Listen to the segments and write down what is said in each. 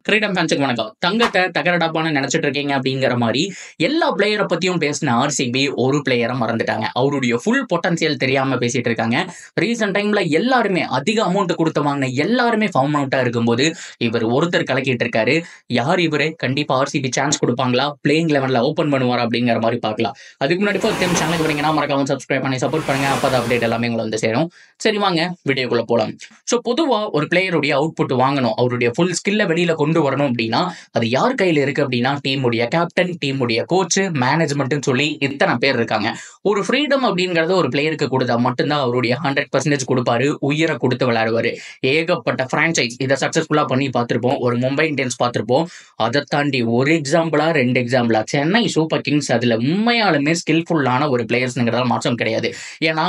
கிரீடம் ஃபேன்ஸுக்கு வணக்கம். தங்கத்தை தகரடப்பான்னு நினைச்சிட்டு இருக்கீங்க அப்படிங்கிற மாதிரி எல்லா பிளேயரை பத்தியும் பேசின ஆர்சிபி ஒரு பிளேயரை மறந்துட்டாங்க. அவருடைய ஃபுல் பொட்டன்சியல் தெரியாம பேசிட்டு இருக்காங்க. ரீசெண்ட் டைம்ல எல்லாருமே அதிக அமௌண்ட் கொடுத்து வாங்கின எல்லாருமே ஃபார்ம் அவுட்டா இருக்கும்போது இவர் ஒருத்தர் கலக்கிட்டு இருக்காரு. யார் இவரு? கண்டிப்பா ஆர்சிபி சான்ஸ் கொடுப்பாங்களா, பிளேயிங் லெவன்ல ஓபன் பண்ணுவார் அப்படிங்கிற மாதிரி பார்க்கலாம். அதுக்கு முன்னாடி ஃபர்ஸ்ட் சேனலுக்கு வரீங்கன்னா மறக்காம சப்ஸ்கிரைப் பண்ணி சப்போர்ட் பண்ணுங்க. அப்பதான் அப்டேட் எல்லாமே உங்களை வந்து சேரும். சரி வாங்க வீடியோக்குள்ள போலாம். ஸோ பொதுவா ஒரு பிளேயருடைய அவுட்புட் வாங்கணும், அவருடைய ஃபுல் ஸ்கில்ல வெளியில கொண்டு வரணும் அப்படின்னா அது யார் கையில இருக்கு அப்படின்னா டீமுடைய கேப்டன், டீமுடைய கோச், மேனேஜ்மெண்ட்னு சொல்லி இத்தனை பேர் இருக்காங்க. ஒரு ஃப்ரீடம் அப்படிங்கறது ஒரு பிளேயருக்கு கொடுத்தா மட்டும்தான் அவருடைய 100% கொடுப்பாரு, உயிரை கொடுத்து விளையாடுவாரு. ஏகப்பட்ட பிரான்சைஸ் இதை சக்சஸ்ஃபுல்லா பண்ணி பார்த்திருப்போம். ஒரு மும்பை இந்தியன்ஸ் பார்த்திருப்போம். அதை தாண்டி ஒரு எக்ஸாம்பிளா 2 எக்ஸாம்பிளா சென்னை சூப்பர் கிங்ஸ், அதுல உண்மையாலுமே ஸ்கில்ஃபுல்லான ஒரு பிளேயர்ஸ்ங்கிறதால மாற்றம் கிடையாது. ஏன்னா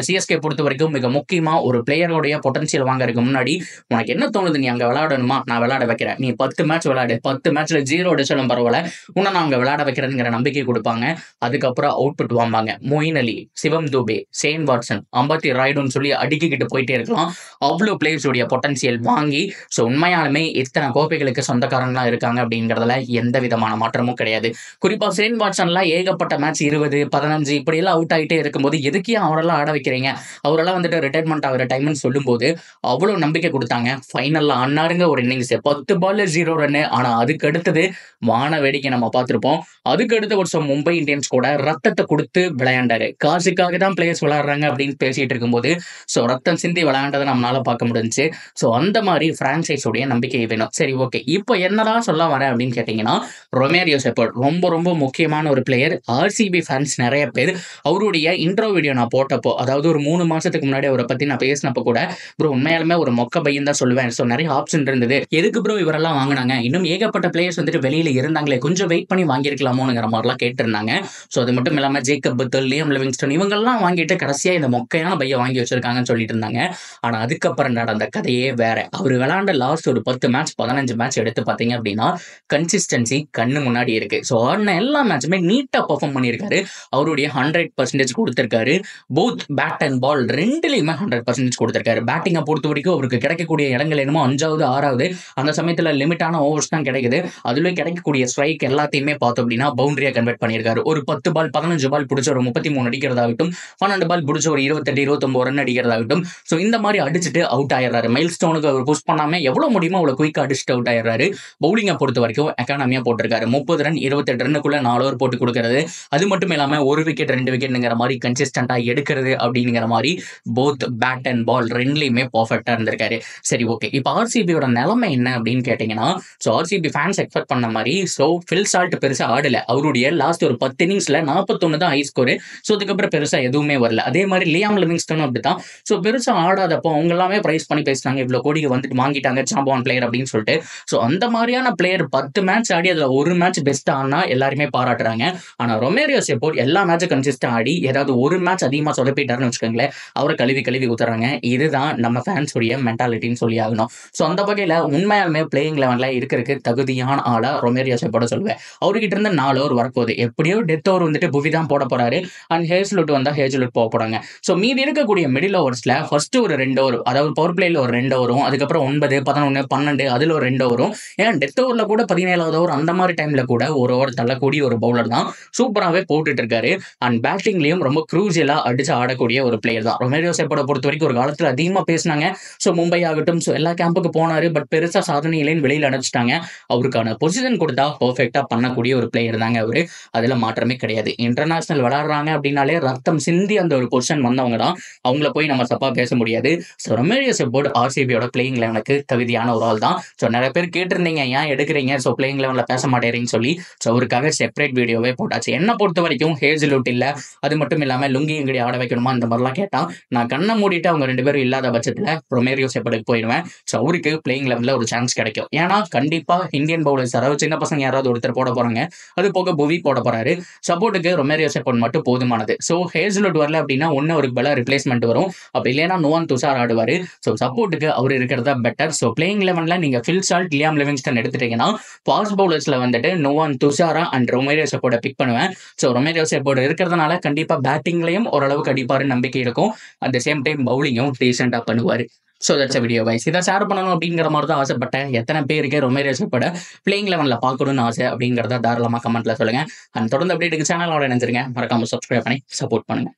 சிஎஸ்கே பொறுத்த வரைக்கும் மிக முக்கியமா ஒரு பிளேயருடைய பொட்டன்சியல் வாங்கறதுக்கு முன்னாடி உனக்கு என்ன தோணுது, நீ அங்க விளையாடணுமா, நான் விளையாட வைக்கிறேன், நீ 10 மேட்ச் விளையாடு, 10 மேட்ச்ல 0 அடிச்சாலும் பரவாயில்ல, உன்னை நான் அங்க விளையாட வைக்கிறேங்கிற நம்பிக்கை கொடுப்பாங்க. அதுக்கப்புறம் அவுட்புட் வாம்பாங்க. மொயின் அலி, சிவம் தூபே, ஷேன் வாட்சன், அம்பத்தி ராய்டுன்னு சொல்லி அடுக்கிக்கிட்டு போயிட்டே இருக்கலாம். அவ்வளோ பிளேயர்ஸுடைய பொட்டன்சியல் வாங்கி ஸோ உண்மையாலுமே இத்தனை கோப்பைகளுக்கு சொந்தக்காரங்களா இருக்காங்க அப்படிங்கிறதுல எந்த விதமான மாற்றமும் கிடையாது. குறிப்பா ஷேன் வாட்சன்லாம் ஏகப்பட்ட மேட்ச் 20, 15 இப்படி எல்லாம் அவுட் ஆகிட்டே இருக்கும்போது எதுக்கே அவரெல்லாம் ஆட வைக்கிறீங்க, அவரெல்லாம் வந்துட்டு ரிட்டையர்மெண்ட் ஆகிற டைம்னு சொல்லும்போது அவ்வளோ நம்பிக்கை கொடுத்தாங்க. ஃபைனல்ல ஆனாருங்க ஒரு இன்னிங்ஸ் 10 பால்ல 0 ரன்னு. ஆனா அதுக்கு அடுத்தது வான வேடிக்கை நம்ம பார்த்திருப்போம். அதுக்கு அடுத்த வருஷம் மும்பை இந்தியன்ஸ் கூட ரத்தத்தை கொடுத்து விளையாண்டாரு. காசுக்காக தான் பிளேயர்ஸ் விளையாடுறாங்க அப்படின்னு பேசிட்டு இருக்கும்போது ஸோ ரத்தம் சிந்தி விளையாண்டதை நம்மளால பார்க்க முடிஞ்சுச்சு. ஸோ அந்த மாதிரி பிரான்சைஸோடைய நம்பிக்கை வேணும். சரி ஓகே, இப்போ என்னதான் சொல்ல வரேன் அப்படின்னு கேட்டீங்கன்னா ரொமேரியோ செப்பர்ட் ரொம்ப ரொம்ப முக்கியமான ஒரு பிளேயர். ஆர்சிபி ஃபேன்ஸ் நிறைய பேர் அவருடைய இன்ட்ரோ வீடியோ நான் போட்டப்போ, அதாவது ஒரு 3 மாசத்துக்கு முன்னாடி அவரை பத்தி நான் பேசினப்போ கூட ப்ரோ உண்மையாலுமே ஒரு மொக்க பையன் தான் சொல்லுவேன். ஸோ நிறைய ஆப்ஷன் இருந்தது, எதுக்கு ப்ரோ இவரெல்லாம் வாங்கினாங்க, இன்னும் ஏகப்பட்ட பிளேயர்ஸ் வந்துட்டு வெளியில இருந்தாங்களே, கொஞ்சம் வெயிட் பண்ணி வாங்கியிருக்கலாமோங்கிற மாதிரிலாம் கேட்டிருந்தாங்க. ஸோ அது மட்டும் இல்லாமல் ஜேக்கப் பத்தல், லியம் லிவிங்ஸ்டன் இவங்கெல்லாம் வாங்கிட்டு கடைசியா இந்த மொக்கையான பையை வாங்கி வச்சிருக்காங்கன்னு சொல்லிட்டு இருந்தாங்க. ஆனா அதுக்கப்புறம் நடந்த கதையே வேற. அவர் விளையாண்ட லாஸ்ட் ஒரு 10 மேட்ச் 15 மேட்ச் எடுத்து பார்த்தீங்க அப்படின்னா கன்சிஸ்டன்சி கண்ணு முன்னாடி இருக்கு. ஸோ ஆடின எல்லா மேட்சுமே நீட்டா பெர்ஃபார்ம் பண்ணியிருக்காரு. அவருடைய 100% கொடுத்திருக்காரு. போத் பேட் அண்ட் பால் ரெண்டுலையுமே 100% கொடுத்திருக்காரு. பேட்டிங்கை பொறுத்த வரைக்கும் அவருக்கு கிடைக்கக்கூடிய இடங்கள் என்னமோ 5வது 6வது, அந்த சமயத்தில் லிமிட்டான ஓவர்ஸ் தான் கிடைக்குது. அதுல கிடைக்கக்கூடிய ஸ்ட்ரைக் எல்லாத்தையுமே பார்த்தோம் அப்படின்னா பவுண்டரியா கன்வெர்ட் பண்ணியிருக்காரு. ஒரு 10 பால் 15 பால் பிடிச்ச ஒரு 33 அடிக்கிறதாகட்டும், 12 பால் பிடிச்ச ஒரு 28 29 ரன் அடிக்கிறதாகட்டும். ஸோ இந்த மாதிரி அடிச்சுட்டு அவுட் ஆயிடுறாரு. மைல் ஸ்டோனுக்கு அவர் புஷ் பண்ணாம எவ்வளவு முடியுமோ அவ்வளவு குயிக்கா அடிச்சுட்டு அவுட் ஆயிடுறாரு. பவுலிங்கை பொறுத்த வரைக்கும் எக்கானமியா போட்டிருக்காரு. 30 ரன் 28 ரன்னுக்குள்ள 4 ஓவர் போட்டு கொடுக்கறது. அது மட்டும் இல்லாம 1 விக்கெட் 2 விக்கெட்ங்கிற மாதிரி கன்சிஸ்டன்டா எடுக்கிறது அப்படிங்கிற மாதிரி போத் பேட் அண்ட் பால் ரெண்டுலையுமே பர்ஃபெக்டா இருந்திருக்காரு. சரி ஓகே, இப்போ ஆர்சிபியோட நிலைமை என்ன அப்படின்னு கேட்டீங்கன்னா ஸோ ஆர்சிபி ஃபேன்ஸ் எக்ஸ்பெக்ட் பண்ண மாதிரி ஸோ ஃபில் சால்ட் பெருசா ஆடல. அவருடைய லாஸ்ட் ஒரு 10 இன்னிங்ஸ்ல 41 தான் ஹை ஸ்கோர். ஸோ அதுக்கப்புறம் பெருசா எதுவுமே வரல. அதே மாதிரி லியாம் லிவிங்ஸ்டனும் அப்படித்தான். ஸோ பெருசா ஆடாதப்போ அவங்க எல்லாமே பிரைஸ் பண்ணி பேசினாங்க, இவ்வளவு கோடிக்கு வந்துட்டு வாங்கிட்டாங்க சாம்பான் பிளேயர் அப்படின்னு சொல்லிட்டு. ஸோ அந்த மாதிரியான பிளேயர் 10 மேட்ச் ஆடி அதுல ஒரு மேட்ச் பெஸ்ட் ஆனா எல்லாருமே பாராட்டுறாங்க. ஆனா ரொமேரியோ செப்போர்ட் எல்லா மேட்சும் கன்சிஸ்டன்ட் ஆடி ஏதாவது ஒரு மேட்ச் அதிகமா சொதப்பிட்டாருன்னு வச்சுக்கோங்களேன், அவரை கழுவி கழுவி ஊத்துறாங்க. இதுதான் நம்ம ஃபேன்ஸ் உடைய மென்டாலிட்டின்னு சொல்லி ஆகணும். ஸோ அந்த வகையில உண்மையாலுமே பிளேயிங் லெவன்ல இருக்கிறதுக்கு தகுதியான ஆளா ரொமேரியோ செப்போர்ட் சொல்லுவேன். அவர்கிட்ட இருந்து 4 ஓவர் வரப்போகுது. எப்படியோ டெத் ஓவர் வந்துட்டு புவி தான் போட போறாரு. அண்ட் ஹேஸ்லுட் வந்தா ஹேஸ்லுட் போக போறாங்க. ஸோ மீதி இருக்கக்கூடிய மிடில் ஓவர்ஸ்ல ஃபர்ஸ்ட் ஒரு 2 ஓவர், அதாவது பவர் பிளேல ஒரு 2 ஓவரும், அதுக்கப்புறம் 9 11 12 அதுல ஒரு 2 ஓவரும், ஏன் டெத் ஓவர்ல கூட 17வது ஓவர் அந்த மாதிரி டைம்ல கூட ஒரு ஓவர் தள்ளக்கூடிய ஒரு பவுலர் தான். சூப்பராகவே போட்டுட்டு இருக்காரு. அண்ட் பேட்டிங்லயும் ரொம்ப க்ரூசியலா அடிச்சு ஆடக்கூடிய ஒரு பிளேயர் தான். ரொமேரியோ செப்போர்ட்டை பொறுத்த வரைக்கும் ஒரு காலத்துல அதிகமா பேசினாங்க. ஸோ மும்பை ஆகட்டும், ஸோ எல்லா கேம்புக்கு போனாரு. பட் பெருசா சாதனையிலேன்னு வெளியில அனுப்பிச்சிட்டாங்க. அவருக்கான பொசிஷன் கொடுத்தா பர்ஃபெக்டா பண்ணக்கூடிய ஒரு பிளேயர் தாங்க அவரு. அதுல மாற்றமே கிடையாது. இன்டர்நேஷனல் விளையாடுறாங்க அப்படின்னாலே ரத்தம் சிந்தி அந்த ஒரு பொசிஷன் வந்தவங்க தான். அவங்கள போய் நம்ம தப்பா பேச முடியாது. ஸோ ரொமேரியோ செப்போர்ட் ஆர்சிபியோட பிளேயிங் லெவனுக்கு தகுதியான ஒரு ஆள் தான். ஸோ நிறைய பேர் கேட்டிருந்தீங்க ஏன் எடுக்கிறீங்க, ஸோ பிளேயிங் லெவன்ல பேச மாட்டேறீங்கன்னு சொல்லி. ஸோ அவருக்காக செப்பரேட் வீடியோவே போட்டாச்சு. என்ன பொறுத்த வரைக்கும் ஹேஸ்லுட் இல்ல, அது மட்டும் இல்லாம லுங்கி எங்கடி ஆட வைக்கணுமா இந்த மாதிரிலாம் கேட்டா நான் கண்ணை மூடிட்டு அவங்க 2 பேரும் இல்லாத பட்சத்துல ரொமேரியோ செப்போர்ட்டுக்கு போயிடுவேன். ஸோ அவருக்கு பிளேயிங் லெவன்ல ஒரு சான்ஸ் கிடைக்கும். ஏன்னா கண்டிப்பா இந்தியன் பவுலர்ஸ், அதாவது சின்ன பசங்க யாராவது ஒருத்தர் போட போறாங்க. அது போக புவி போட போறாரு. சப்போர்ட்டுக்கு ரொமேரியோ செப்போர்ட் மட்டும் போதுமானது. ஸோ ஹேஸ்லுட் வரல அப்படின்னா ஒன்னு அவருக்கு பல ரிப்ளேஸ்மெண்ட் வரும். அப்படி இல்லைன்னா நுவான் துஷார் ஆடுவாரு. ஸோ சப்போர்ட்டுக்கு அவர் இருக்கிறதா பெட்டர். ஸோ பிளேயிங் லெவன்ல நீங்க ஃபில் சால்ட், லியாம் லிவிங்ஸ்டன் எடுத்துட்டீங்கன்னா ஃபாஸ்ட் பவுலர்ஸ்ல வந்துட்டு நுவான் துஷாரா அண்ட் ரொமேரியோ செப்போர்ட்டை பிக் பண்ணுவேன். ஸோ ரொமேரியோ செப்போர்ட் இருக்கிறதுனால கண்டிப்பா பேட்டிங்லயும் ஓரளவுக்கு அடிப்பாரு நம்பிக்கை இருக்கும். அட் த சேம் டைம் பவுலிங்கும் டீசெண்டா பண்ணுவாரு. ஸோ தட்ஸ் வீடியோ வைஸ் இதை ஷேர் பண்ணணும் அப்படிங்கிற மாதிரி தான் ஆசைப்பட்டேன். எத்தனை பேருக்கு ரொமேரியோ செப்பர்டை பிளேயிங் 11ல் பார்க்கணும்னு ஆசை அப்படிங்கிறத தாராளமாக கமெண்ட்ல சொல்லுங்க. அண்ட் தொடர்ந்து அப்டேட்டுக்கு சேனலோட இணைஞ்சிருங்க. மறக்காம சப்ஸ்கிரைப் பண்ணி சப்போர்ட் பண்ணுங்க.